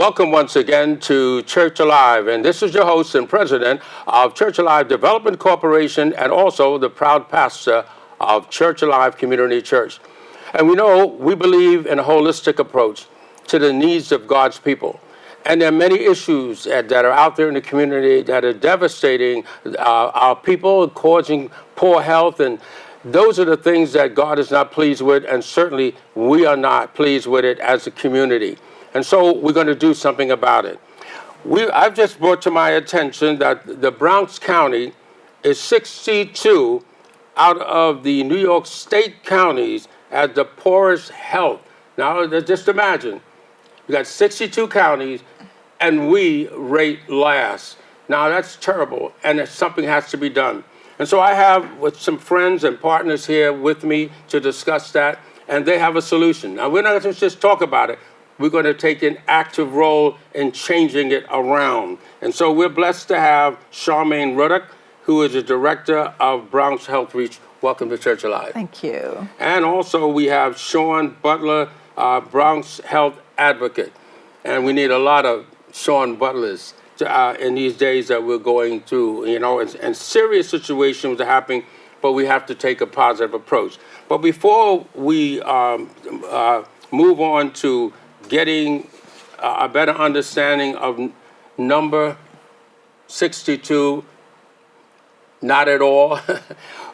Welcome once again to Church Alive, and this is your host and president of Church Alive Development Corporation and also the proud pastor of Church Alive Community Church. And we believe in a holistic approach to the needs of God's people. And there are many issues that are out there in the community that are devastating our people, causing poor health, and those are the things that God is not pleased with, and certainly we are not pleased with it as a community. And so we're going to do something about it. I've just brought to my attention that the Bronx County is 62 out of the New York State counties as the poorest health. Now, just imagine, we got 62 counties, and we rate last. Now, that's terrible, and something has to be done. And so I have with some friends and partners here with me to discuss that, and they have a solution. Now, we're not going to just talk about it. We're going to take an active role in changing it around. And so we're blessed to have Charmaine Ruddock, who is the director of Bronx Health Reach. Welcome to Church Alive. Thank you. And also we have Sean Butler, Bronx Health Advocate. And we need a lot of Sean Butlers in these days that we're going through, and serious situations are happening, but we have to take a positive approach. But before we move on to getting a better understanding of number 62, not at all,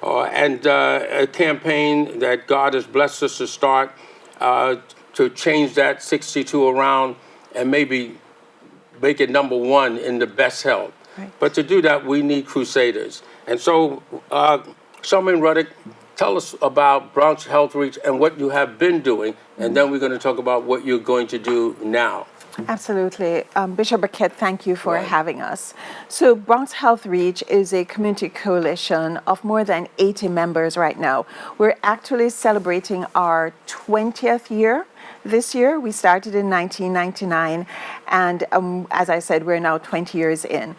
and a campaign that God has blessed us to start to change that 62 around and maybe make it number one in the best health. Right. But to do that, we need crusaders. And so, Charmaine Ruddock, tell us about Bronx Health Reach and what you have been doing, and then we're going to talk about what you're going to do now. Absolutely. Bishop Birkett, thank you for having us. So Bronx Health Reach is a community coalition of more than 80 members right now. We're actually celebrating our 20th year this year. We started in 1999, and as I said, we're now 20 years in.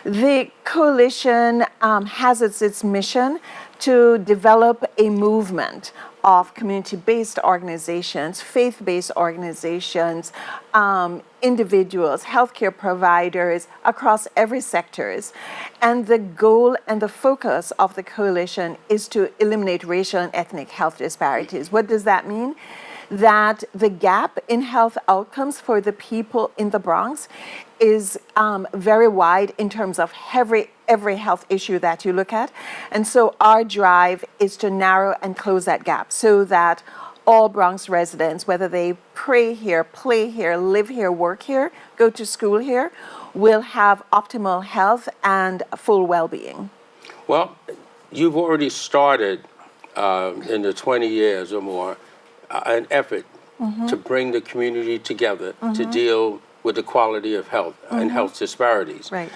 The coalition has its mission to develop a movement of community-based organizations, faith-based organizations, individuals, healthcare providers across every sectors. And the goal and the focus of the coalition is to eliminate racial and ethnic health disparities. What does that mean? That the gap in health outcomes for the people in the Bronx is very wide in terms of every health issue that you look at. And so our drive is to narrow and close that gap so that all Bronx residents, whether they pray here, play here, live here, work here, go to school here, will have optimal health and full well-being. Well, you've already started in the 20 years or more an effort to bring the community together to deal with the quality of health and health disparities. Right.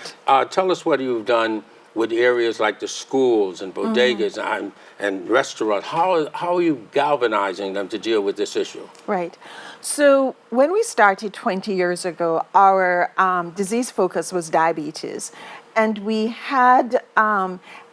Tell us what you've done with areas like the schools and bodegas and restaurants. How are you galvanizing them to deal with this issue? Right. So when we started 20 years ago, our disease focus was diabetes. And we had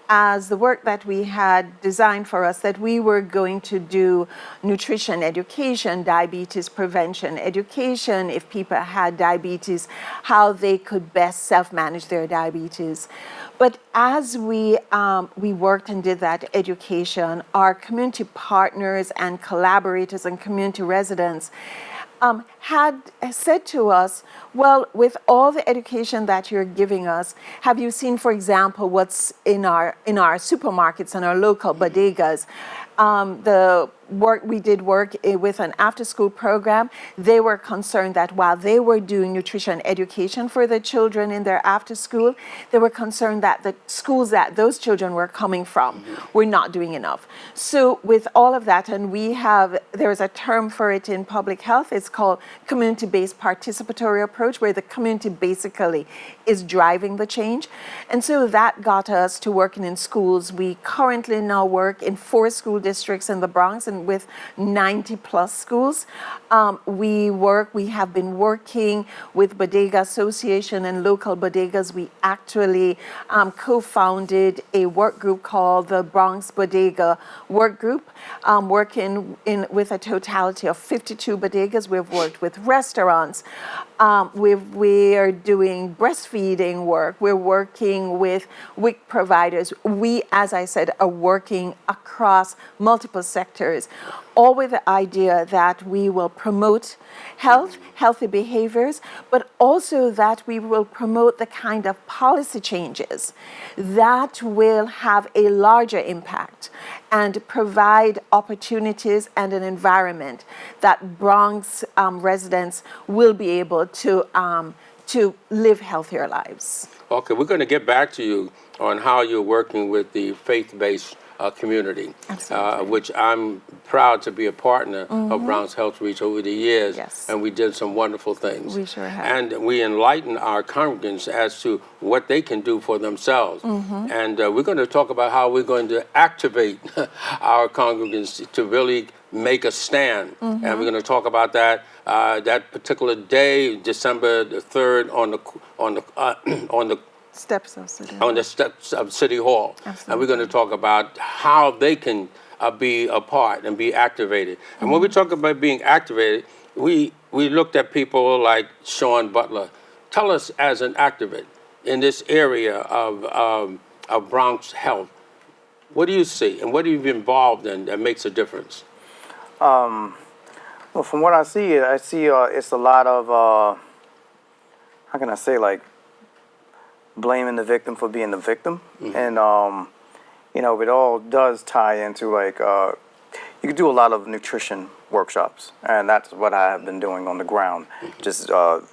as the work that we had designed for us, that we were going to do nutrition education, diabetes prevention education, if people had diabetes, how they could best self-manage their diabetes. But as we worked and did that education, our community partners and collaborators and community residents had said to us, well, with all the education that you're giving us, have you seen, for example, what's in our supermarkets and our local bodegas? We did work with an after-school program. They were concerned that while they were doing nutrition education for the children in their after-school, they were concerned that the schools that those children were coming from were not doing enough. So with all of that, and there's a term for it in public health, it's called community-based participatory approach, where the community basically is driving the change. And so that got us to working in schools. We currently now work in 4 school districts in the Bronx, and with 90 plus schools. We have been working with Bodega Association and local bodegas. We actually co-founded a work group called the Bronx Bodega Work Group, working with a totality of 52 bodegas. We've worked with restaurants, we are doing breastfeeding work. We're working with WIC providers. We, as I said, are working across multiple sectors, all with the idea that we will promote health, healthy behaviors, but also that we will promote the kind of policy changes that will have a larger impact and provide opportunities and an environment that Bronx residents will be able to live healthier lives. Okay, we're going to get back to you on how you're working with the faith-based community, which I'm proud to be a partner of Bronx Health Reach over the years, Yes. and we did some wonderful things. We sure have. And we enlighten our congregants as to what they can do for themselves. And we're going to talk about how we're going to activate our congregants to really make a stand. And we're going to talk about that that particular day, December the 3rd, on the Steps of City. on the steps of City Hall. Absolutely. And we're going to talk about how they can be a part and be activated. And when we talk about being activated, we looked at people like Sean Butler. Tell us, as an activist in this area of Bronx health, what do you see and what are you involved in that makes a difference? Well, from what I see it's a lot of, how can I say, like, blaming the victim for being the victim. And, you know, it all does tie into, like, you can do a lot of nutrition workshops, and that's what I have been doing on the ground. Just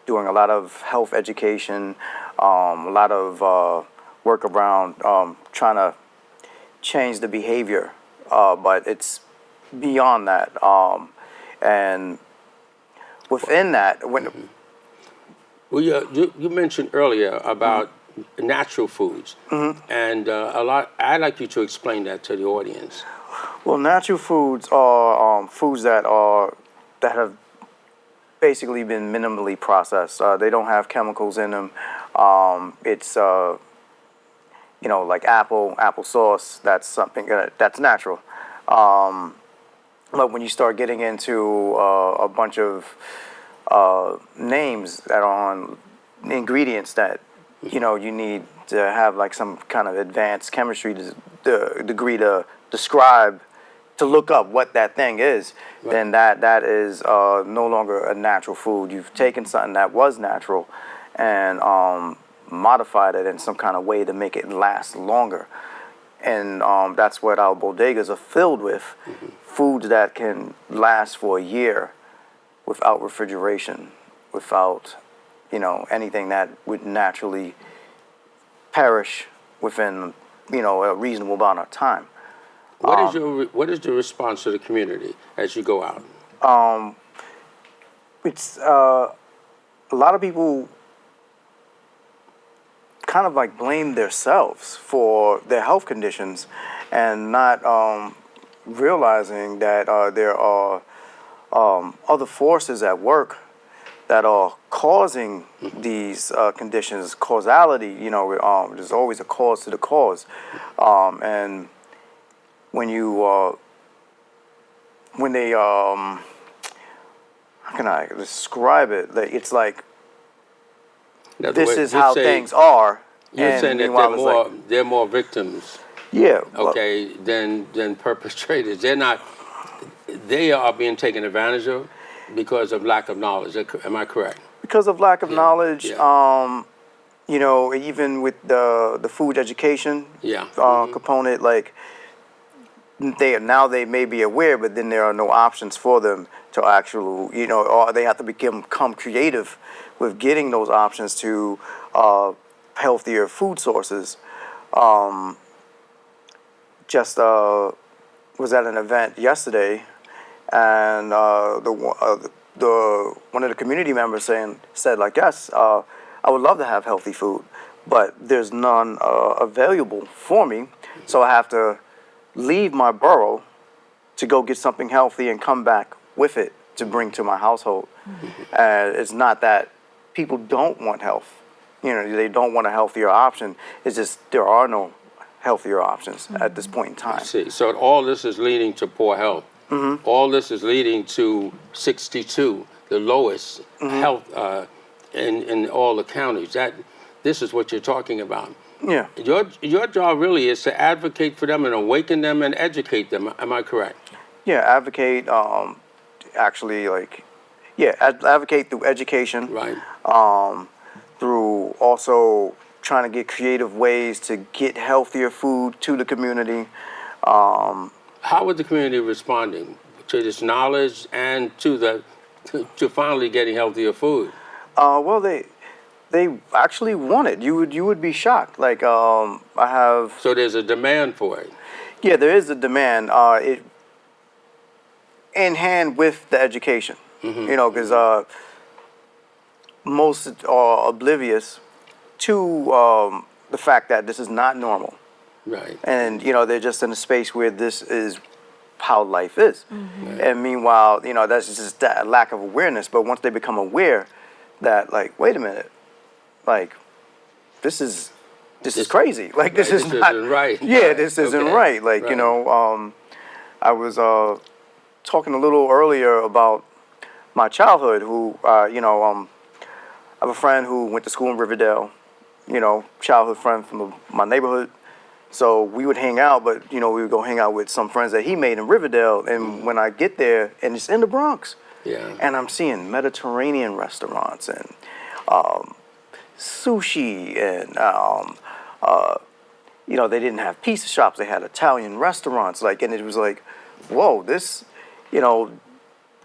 doing a lot of health education, a lot of work around trying to change the behavior, but it's beyond that. And within that, when Well, you mentioned earlier about natural foods, and I'd like you to explain that to the audience. Well, natural foods are foods that have basically been minimally processed. They don't have chemicals in them. It's you know, like applesauce. That's something that's natural. But when you start getting into a bunch of names that are on ingredients that, you know, you need to have like some kind of advanced chemistry degree to describe, to look up what that thing is, then that is no longer a natural food. You've taken something that was natural and modified it in some kind of way to make it last longer. And that's what our bodegas are filled with, foods that can last for a year without refrigeration, without, you know, anything that would naturally perish within, you know, a reasonable amount of time. What is the response to the community as you go out? It's a lot of people kind of like blame themselves for their health conditions and not realizing that there are other forces at work that are causing these conditions. Causality, you know, there's always a cause to the cause, and when you when they how can I describe it? It's like this is how things are. You're saying that they're more victims. Yeah. Okay, than perpetrators. They are being taken advantage of because of lack of knowledge. Am I correct? Because of lack of knowledge. You know, even with the food education component, like they may be aware, but then there are no options for them to actually, you know, or they have to become creative with getting those options to healthier food sources. Just was at an event yesterday, and one of the community members said like, yes, I would love to have healthy food, but there's none available for me, so I have to leave my borough to go get something healthy and come back with it to bring to my household. It's not that people don't want health. You know, they don't want a healthier option. It's just there are no healthier options at this point in time. I see. So all this is leading to poor health. All this is leading to 62, the lowest health in all the counties. This is what you're talking about. Yeah. Your job really is to advocate for them and awaken them and educate them. Am I correct? Yeah, advocate, actually, like, yeah, advocate through education. Right. Through also trying to get creative ways to get healthier food to the community. How is the community responding to this knowledge and to finally getting healthier food? Well, they actually want it. You would be shocked. Like, I have. So there's a demand for it. Yeah, there is a demand. It in hand with the education. You know, because most are oblivious to the fact that this is not normal. Right. And, you know, they're just in a space where this is how life is. Right. And meanwhile, you know, that's just that lack of awareness. But once they become aware that, like, wait a minute, like, this is crazy. Like, this is not isn't right. Yeah, Right. this isn't Okay. right. Like, you know, I was talking a little earlier about my childhood, who, you know, I have a friend who went to school in Riverdale, you know, childhood friend from my neighborhood. So we would hang out, but, you know, we would go hang out with some friends that he made in Riverdale. And when I get there, and it's in the Bronx, Yeah. and I'm seeing Mediterranean restaurants and sushi and, you know, they didn't have pizza shops. They had Italian restaurants. Like, and it was like, whoa, this, you know,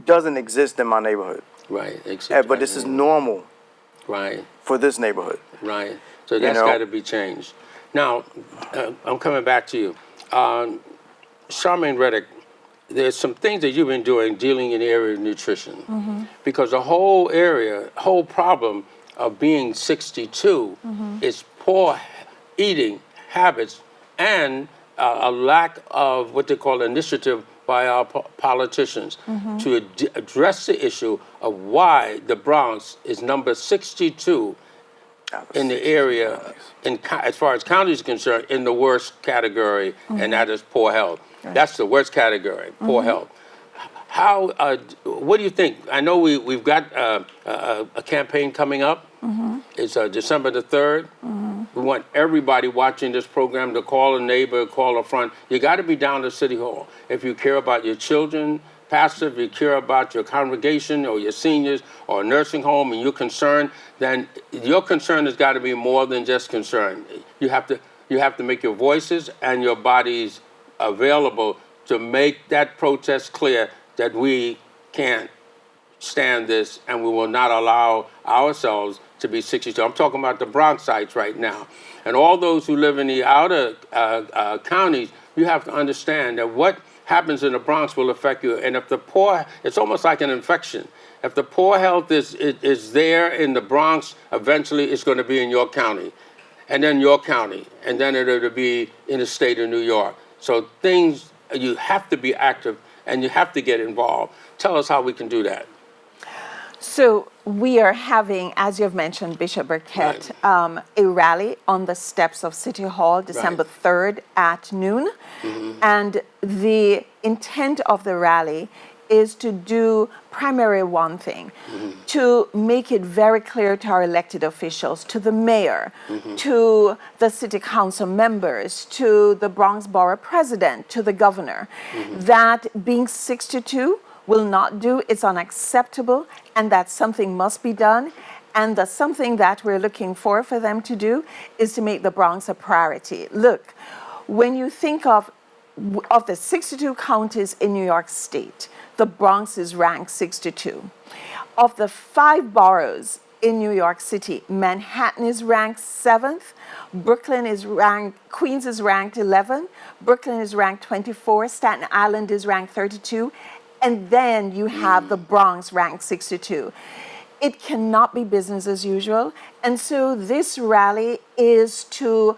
doesn't exist in my neighborhood. Right. But this is normal Right. for this neighborhood. Right. So that's know? got to be changed. Now, I'm coming back to you. Charmaine Ruddock, there's some things that you've been doing dealing in the area of nutrition. Because the whole problem of being 62 is poor eating habits and a lack of what they call initiative by our politicians to address the issue of why the Bronx is number 62 in the area, as far as county is concerned, in the worst category, and that is poor health. Right. That's the worst category, poor health. How? What do you think? I know we've got a campaign coming up. It's December the 3rd. We want everybody watching this program to call a neighbor, call a friend. You got to be down to City Hall if you care about your children. Pastor, if you care about your congregation or your seniors or a nursing home and you're concerned, then your concern has got to be more than just concern. You have to make your voices and your bodies available to make that protest clear that we can't stand this and we will not allow ourselves to be 62. I'm talking about the Bronxites right now. And all those who live in the outer counties, you have to understand that what happens in the Bronx will affect you. And if the poor, it's almost like an infection. If the poor health is there in the Bronx, eventually it's going to be in your county, and then your county, and then it'll be in the state of New York. So you have to be active and you have to get involved. Tell us how we can do that. So we are having, as you've mentioned, Bishop Birkett, a rally on the steps of City Hall, December 3rd at noon. And the intent of the rally is to do primarily one thing, to make it very clear to our elected officials, to the mayor, to the city council members, to the Bronx Borough president, to the governor, that being 62 will not do, it's unacceptable, and that something must be done. And the something that we're looking for them to do is to make the Bronx a priority. Look, when you think of the 62 counties in New York State, the Bronx is ranked 62. Of the 5 boroughs in New York City, Manhattan is ranked 7th, Queens is ranked 11, Brooklyn is ranked 24, Staten Island is ranked 32, and then you have the Bronx ranked 62. It cannot be business as usual. And so this rally is to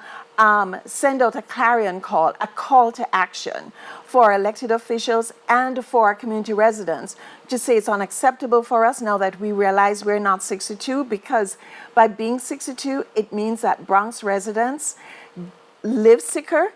send out a clarion call, a call to action for elected officials and for our community residents to say it's unacceptable for us now that we realize we're not 62, because by being 62, it means that Bronx residents live sicker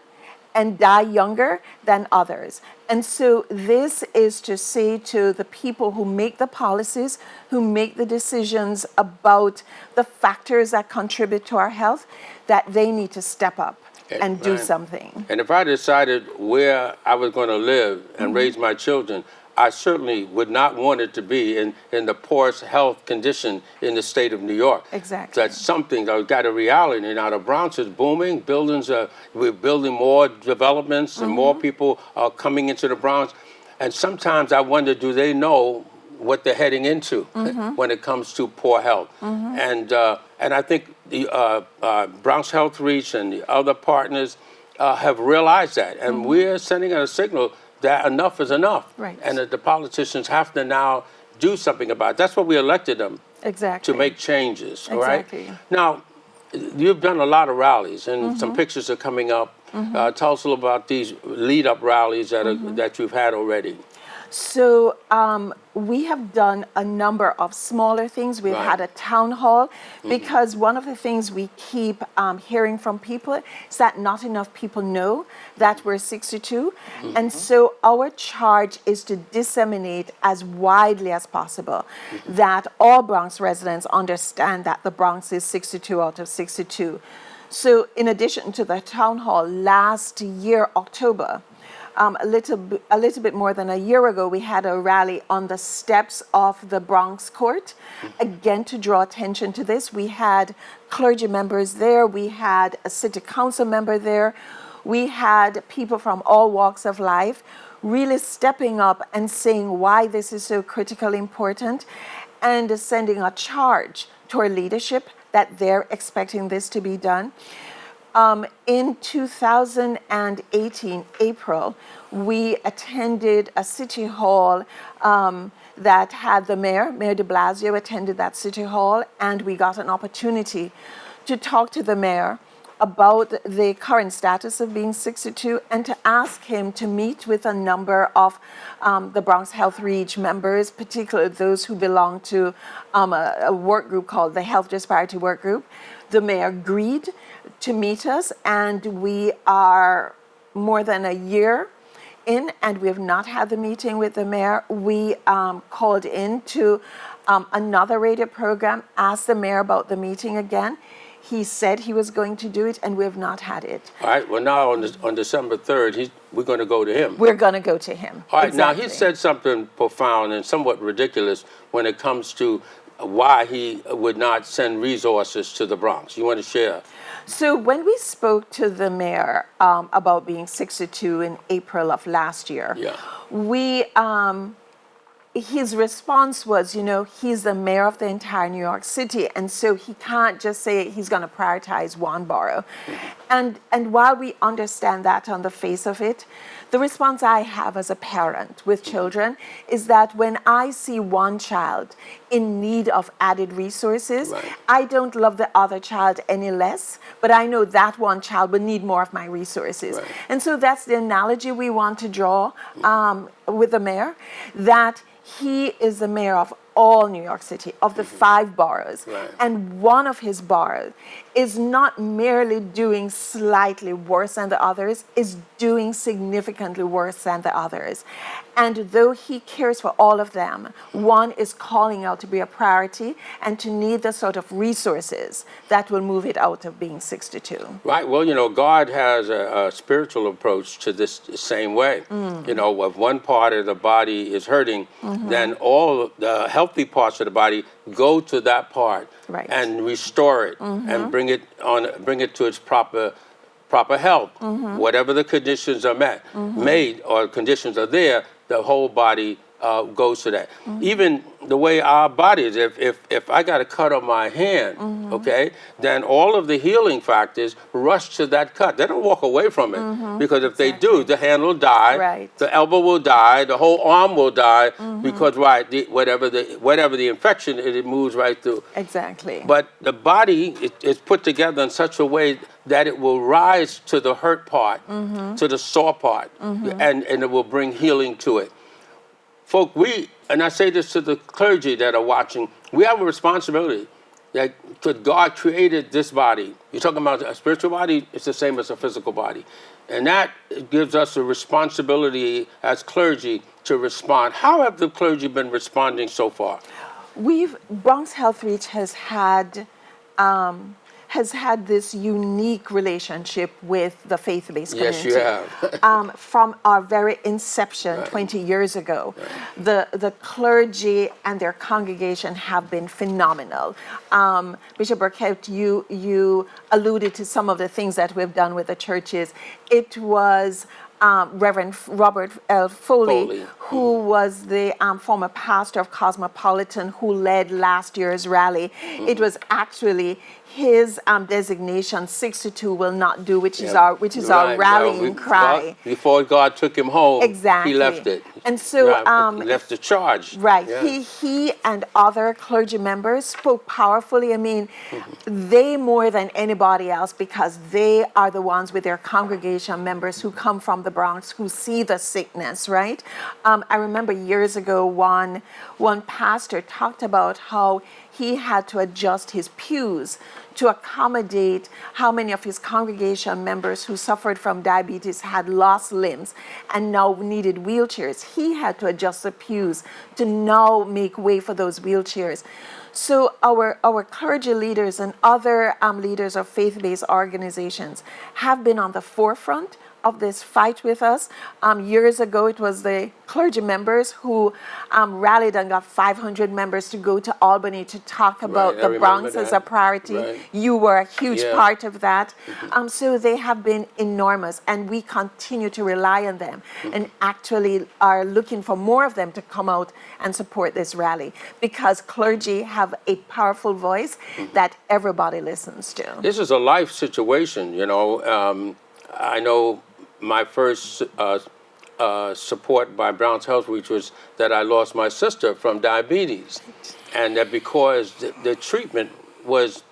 and die younger than others. And so this is to say to the people who make the policies, who make the decisions about the factors that contribute to our health, that they need to step up and do something. And if I decided where I was going to live and raise my children, I certainly would not want it to be in the poorest health condition in the state of New York. Exactly. That's something that we've got a reality. Now, the Bronx is booming. We're building more developments and more people are coming into the Bronx. And sometimes I wonder, do they know what they're heading into when it comes to poor health? And I think the Bronx Health Reach and the other partners have realized that. And we're sending a signal that enough is enough. Right. And that the politicians have to now do something about it. That's what we elected them to make changes, all right? Exactly. Now, you've done a lot of rallies, and some pictures are coming up. Tell us a little about these lead-up rallies that you've had already. So we have done a number of smaller things. We've had a town hall because one of the things we keep hearing from people is that not enough people know that we're 62. And so our charge is to disseminate as widely as possible that all Bronx residents understand that the Bronx is 62 out of 62. So in addition to the town hall, last year, October, a little bit more than a year ago, we had a rally on the steps of the Bronx court, again to draw attention to this. We had clergy members there, we had a city council member there, we had people from all walks of life really stepping up and saying why this is so critically important and sending a charge to our leadership that they're expecting this to be done. In 2018, April, we attended a city hall that had the Mayor de Blasio attended that city hall, and we got an opportunity to talk to the mayor about the current status of being 62 and to ask him to meet with a number of the Bronx Health Reach members, particularly those who belong to a work group called the Health Disparity Work Group. The mayor agreed to meet us, and we are more than a year in, and we have not had the meeting with the mayor. We called in to another radio program, asked the mayor about the meeting again. He said he was going to do it, and we have not had it. All right, well, now on December 3rd, we're going to go to him. We're going to go to him. All right, exactly. Now he said something profound and somewhat ridiculous when it comes to why he would not send resources to the Bronx. You want to share? So when we spoke to the mayor about being 62 in April of last year, his response was, he's the mayor of the entire New York City, and so he can't just say he's going to prioritize one borough. And while we understand that on the face of it, the response I have as a parent with children is that when I see one child in need of added resources, I don't love the other child any less, but I know that one child will need more of my resources. And so that's the analogy we want to draw with the mayor, that he is the mayor of all New York City, of the 5 boroughs. And one of his boroughs is not merely doing slightly worse than the others, is doing significantly worse than the others. And though he cares for all of them, one is calling out to be a priority and to need the sort of resources that will move it out of being 62. Right. Well, God has a spiritual approach to this same way. If one part of the body is hurting, then all the healthy parts of the body go to that part and restore it and bring it to its proper health. Whatever the conditions are made or conditions are there, the whole body goes to that. Even the way our body is, if I got a cut on my hand, then all of the healing factors rush to that cut. They don't walk away from it because if they do, the hand will die, the elbow will die, the whole arm will die because whatever the infection, it moves right through. Exactly. But the body is put together in such a way that it will rise to the hurt part, to the sore part, and it will bring healing to it. Folk, and I say this to the clergy that are watching, we have a responsibility that God created this body. You're talking about a spiritual body, it's the same as a physical body. And that gives us a responsibility as clergy to respond. How have the clergy been responding so far? Bronx Health Reach has had this unique relationship with the faith-based community. Yes, you have. From our very inception 20 years ago, the clergy and their congregation have been phenomenal. Bishop Birkett, you alluded to some of the things that we've done with the churches. It was Reverend Robert L. Foley, who was the former pastor of Cosmopolitan, who led last year's rally. It was actually his designation, 62 will not do, which is our rallying cry. Before God took him home, Exactly. he left it. And so he left the charge. Right. Yeah. He and other clergy members spoke powerfully. I mean, they more than anybody else, because they are the ones with their congregation members who come from the Bronx, who see the sickness, right? I remember years ago, one pastor talked about how he had to adjust his pews to accommodate how many of his congregation members who suffered from diabetes had lost limbs and now needed wheelchairs. He had to adjust the pews to now make way for those wheelchairs. So our clergy leaders and other leaders of faith-based organizations have been on the forefront of this fight with us. Years ago, it was the clergy members who rallied and got 500 members to go to Albany to talk about the Bronx as a priority. Right. You were a huge part of that. So they have been enormous, and we continue to rely on them and actually are looking for more of them to come out and support this rally, because clergy have a powerful voice that everybody listens to. This is a life situation, you know. I know my first support by Bronx Health Reach was that I lost my sister from diabetes, and that because the treatment was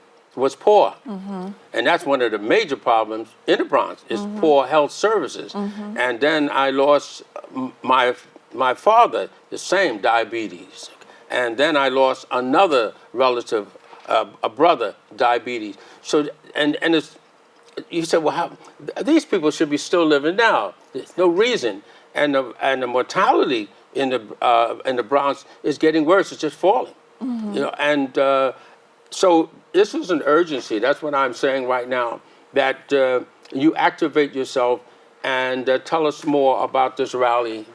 poor, and that's one of the major problems in the Bronx is poor health services. And then I lost my father, the same diabetes, and then I lost another relative, a brother, diabetes. So and it's. You said, well, how, these people should be still living now. There's no reason, and the mortality in the Bronx is getting worse. It's just falling, you know. And so this is an urgency. That's what I'm saying right now. That you activate yourself and tell us more about this rally.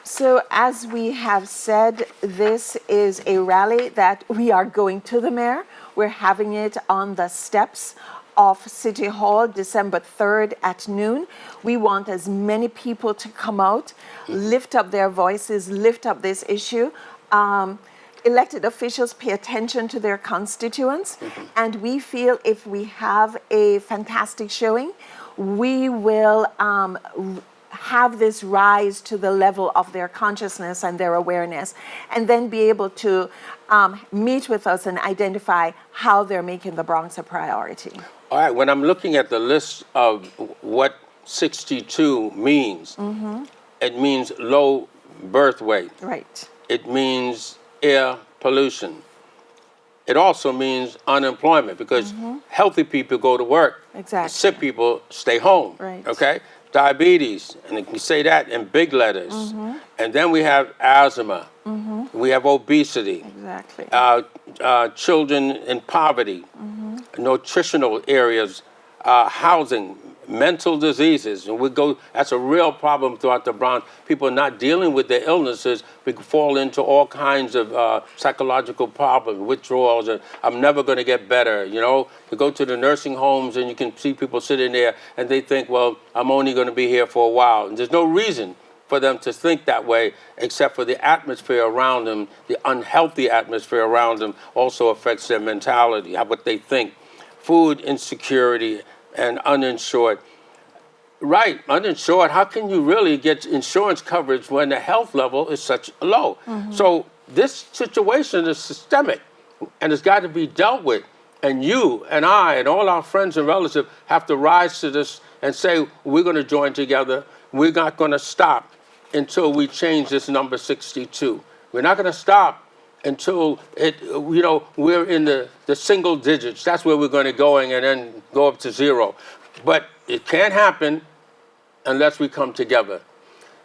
So as we have said, this is a rally that we are going to the mayor. We're having it on the steps of City Hall, December 3rd at noon. We want as many people to come out, lift up their voices, lift up this issue. Elected officials pay attention to their constituents, and we feel if we have a fantastic showing, we will have this rise to the level of their consciousness and their awareness, and then be able to meet with us and identify how they're making the Bronx a priority. All right, when I'm looking at the list of what 62 means, it means low birth weight. Right. It means air pollution. It also means unemployment, because healthy people go to work. Exactly. Sick people stay home. Right. Okay? Diabetes, and you can say that in big letters. And then we have asthma. We have obesity. Exactly. Children in poverty, nutritional areas, housing, mental diseases, and that's a real problem throughout the Bronx. People not dealing with their illnesses, we fall into all kinds of psychological problems, withdrawals, and I'm never going to get better, you know. You go to the nursing homes and you can see people sitting there and they think, well, I'm only going to be here for a while. And there's no reason for them to think that way, except for the atmosphere around them. The unhealthy atmosphere around them also affects their mentality, what they think. Food insecurity and uninsured. Right, uninsured. How can you really get insurance coverage when the health level is such low? So this situation is systemic, and it's got to be dealt with. And you and I and all our friends and relatives have to rise to this and say, we're going to join together. We're not going to stop until we change this number 62. We're not going to stop until we're in the single digits. That's where we're going to going and then go up to zero. But it can't happen unless we come together.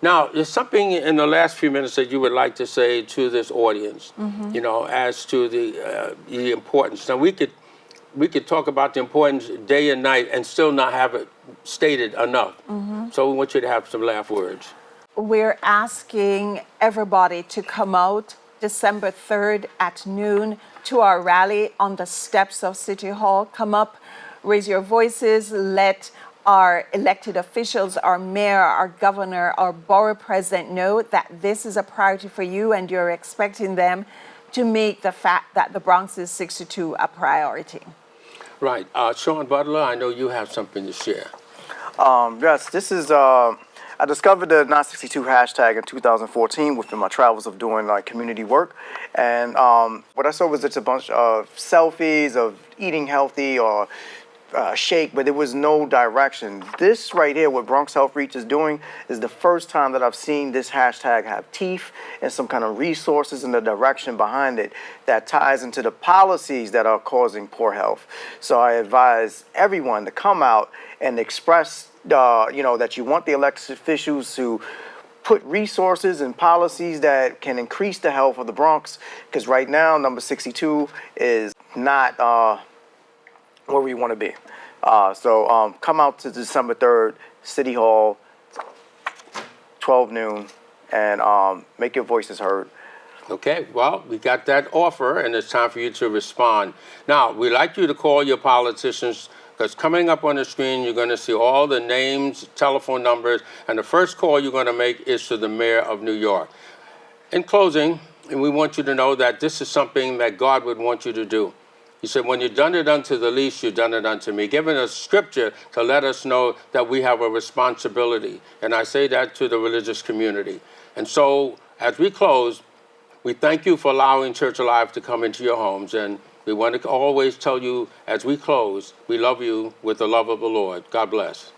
Now, there's something in the last few minutes that you would like to say to this audience, as to the importance. Now, we could talk about the importance day and night and still not have it stated enough. So we want you to have some last words. We're asking everybody to come out December 3rd at noon to our rally on the steps of City Hall. Come up, raise your voices, let our elected officials, our mayor, our governor, our borough president know that this is a priority for you and you're expecting them to make the fact that the Bronx is 62 a priority. Right. Sean Butler, I know you have something to share. Yes, this is, I discovered the Not 62 hashtag in 2014 within my travels of doing like community work. And what I saw was it's a bunch of selfies of eating healthy or shake, but there was no direction. This right here, what Bronx Health Reach is doing, is the first time that I've seen this hashtag have teeth and some kind of resources and the direction behind it that ties into the policies that are causing poor health. So I advise everyone to come out and express, that you want the elected officials to put resources and policies that can increase the health of the Bronx, because right now, number 62 is not where we want to be. So come out to December 3rd, City Hall, 12 noon, and make your voices heard. Okay, well, we got that offer, and it's time for you to respond. Now, we'd like you to call your politicians, because coming up on the screen, you're going to see all the names, telephone numbers, and the first call you're going to make is to the mayor of New York. In closing, we want you to know that this is something that God would want you to do. He said, when you've done it unto the least, you've done it unto me. Giving us scripture to let us know that we have a responsibility. And I say that to the religious community. And so, as we close, we thank you for allowing Church Alive to come into your homes. And we want to always tell you, as we close, we love you with the love of the Lord. God bless.